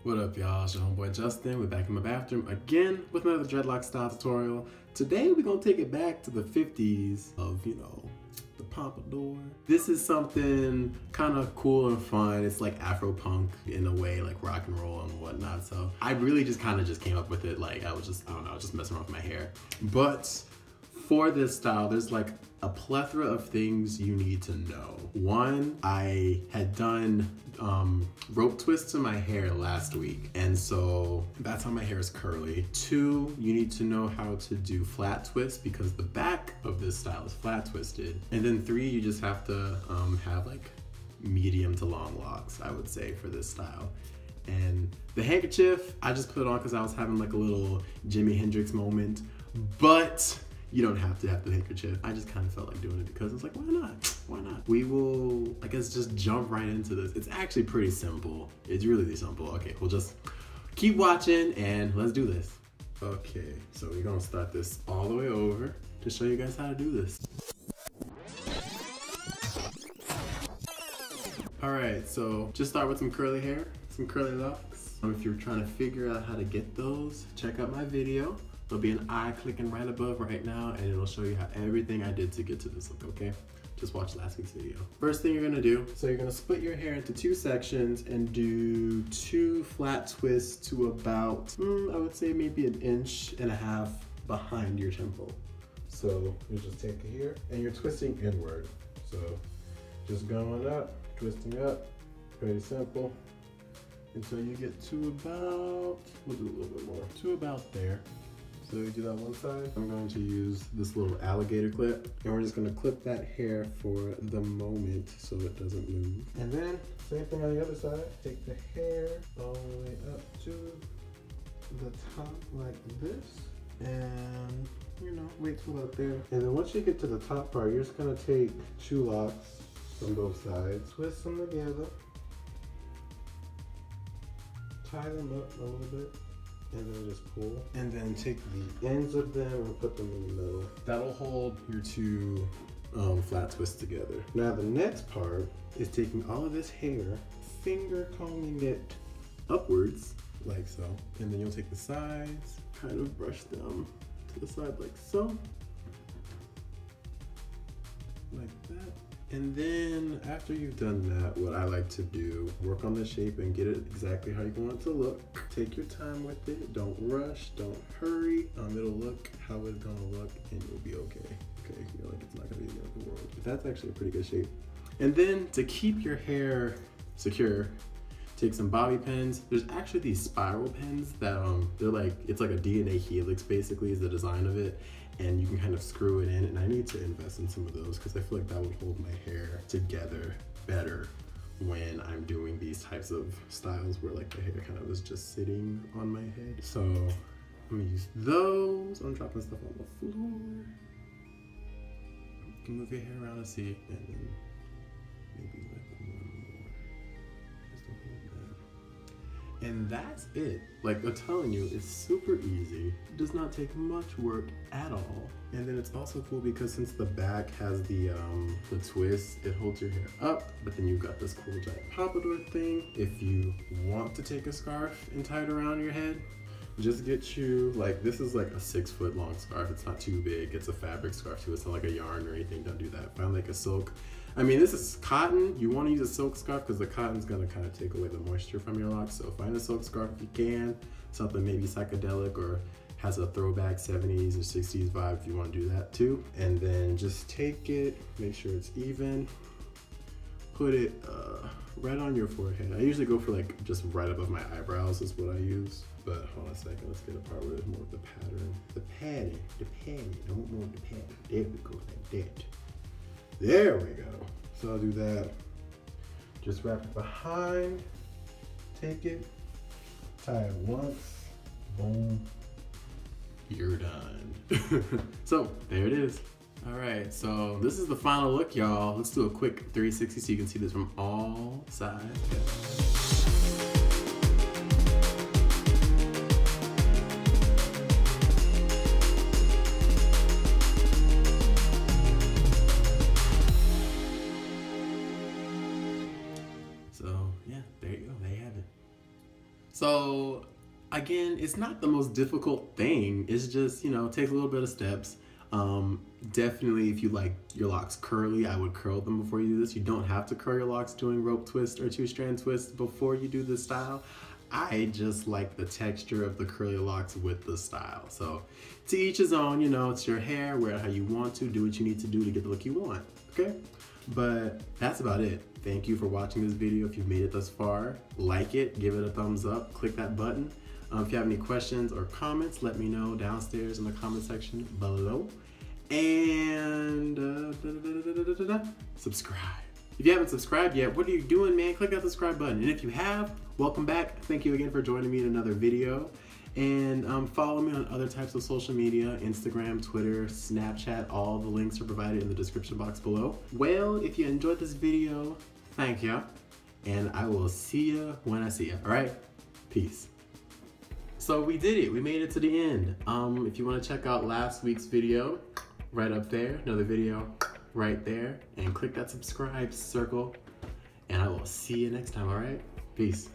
What up, y'all? It's your homeboy Justin. We're back in my bathroom again with another dreadlock style tutorial. Today we're gonna take it back to the 50s of, the Pompadour. This is something kind of cool and fun. It's like Afropunk in a way, like rock and roll and whatnot. So I really just kind of came up with it. Like I was just messing around with my hair. But for this style, there's like a plethora of things you need to know. One, I had done rope twists in my hair last week, and so that's how my hair is curly. Two, you need to know how to do flat twists because the back of this style is flat twisted. And then three, you just have to have like medium to long locks, I would say, for this style. And the handkerchief, I just put it on because I was having like a little Jimi Hendrix moment, but you don't have to have the handkerchief. I just kind of felt like doing it because it's like, why not? Why not? We will, I guess, just jump right into this. It's actually pretty simple. It's really simple. Okay, we'll just keep watching and let's do this. Okay, so we're gonna start this all the way over to show you guys how to do this. All right, so just start with some curly hair, some curly locks. If you're trying to figure out how to get those, check out my video. There'll be an eye clicking right above right now, and it'll show you how everything I did to get to this look, okay? Just watch last week's video. First thing you're gonna do, so you're gonna split your hair into two sections and do 2 flat twists to about, I would say maybe 1.5 inches behind your temple. So you just take it here, and you're twisting inward. So just going up, twisting up, very simple. Until you get to about, we'll do a little bit more, to about there. So we do that one side. I'm going to use this little alligator clip, and we're just gonna clip that hair for the moment so it doesn't move. And then, same thing on the other side. Take the hair all the way up to the top like this, and wait till about there. And then once you get to the top part, you're just gonna take 2 locks from both sides, twist them together, tie them up a little bit, and then just pull. And then take the ends of them and put them in the middle. That'll hold your 2 flat twists together. Now the next part is taking all of this hair, finger combing it upwards, like so. And then you'll take the sides, kind of brush them to the side like so. Like that. And then after you've done that, what I like to do, work on the shape and get it exactly how you want it to look. Take your time with it, don't rush, don't hurry. It'll look how it's gonna look and you'll be okay. Okay, you're like, it's not gonna be the end of the world. But that's actually a pretty good shape. And then to keep your hair secure, take some bobby pins. There's actually these spiral pins that they're like, it's like a DNA helix basically is the design of it. And you can kind of screw it in, and I need to invest in some of those because I feel like that would hold my hair together better when I'm doing these types of styles where like the hair kind of is just sitting on my head. So I'm gonna use those. I'm dropping stuff on the floor. You can move your hair around and see, and then maybe like one more. Just to hold that. And that's it. Like I'm telling you, it's super easy. It does not take much work at all. And then it's also cool because since the back has the twist, it holds your hair up, but then you've got this cool giant pompadour thing. If you want to take a scarf and tie it around your head, just get you, like, this is like a 6-foot long scarf. It's not too big. It's a fabric scarf too. It's not like a yarn or anything. Don't do that. Find like a silk. I mean, this is cotton. You want to use a silk scarf because the cotton's going to kind of take away the moisture from your locks. So find a silk scarf if you can. Something maybe psychedelic or has a throwback 70s or 60s vibe if you want to do that too. And then just take it, make sure it's even. Put it right on your forehead. I usually go for like just right above my eyebrows is what I use. But hold on a second, let's get a part where there's more of the pattern. The padding, I want more of the padding. There we go, like that. There we go. So I'll do that. Just wrap it behind, take it, tie it once, boom, you're done. So there it is. All right, so this is the final look, y'all. Let's do a quick 360 so you can see this from all sides. So yeah, there you go, there you have it. So again, it's not the most difficult thing. It's just, you know, it takes a little bit of steps. Definitely if you like your locks curly, I would curl them before you do this. You don't have to curl your locks doing rope twist or 2-strand twist before you do this style. I just like the texture of the curly locks with the style. So to each his own, you know, it's your hair, wear it how you want to, do what you need to do to get the look you want, okay? But that's about it. Thank you for watching this video. If you've made it thus far, like it, give it a thumbs up, click that button. If you have any questions or comments, let me know downstairs in the comment section below. And subscribe. If you haven't subscribed yet, what are you doing, man? Click that subscribe button. And if you have, welcome back. Thank you again for joining me in another video. And follow me on other types of social media, Instagram, Twitter, Snapchat. All the links are provided in the description box below. Well, if you enjoyed this video, thank you. And I will see you when I see you, all right? Peace. So we did it, we made it to the end. If you wanna check out last week's video, right up there, another video right there, and click that subscribe circle, and I will see you next time, all right? Peace.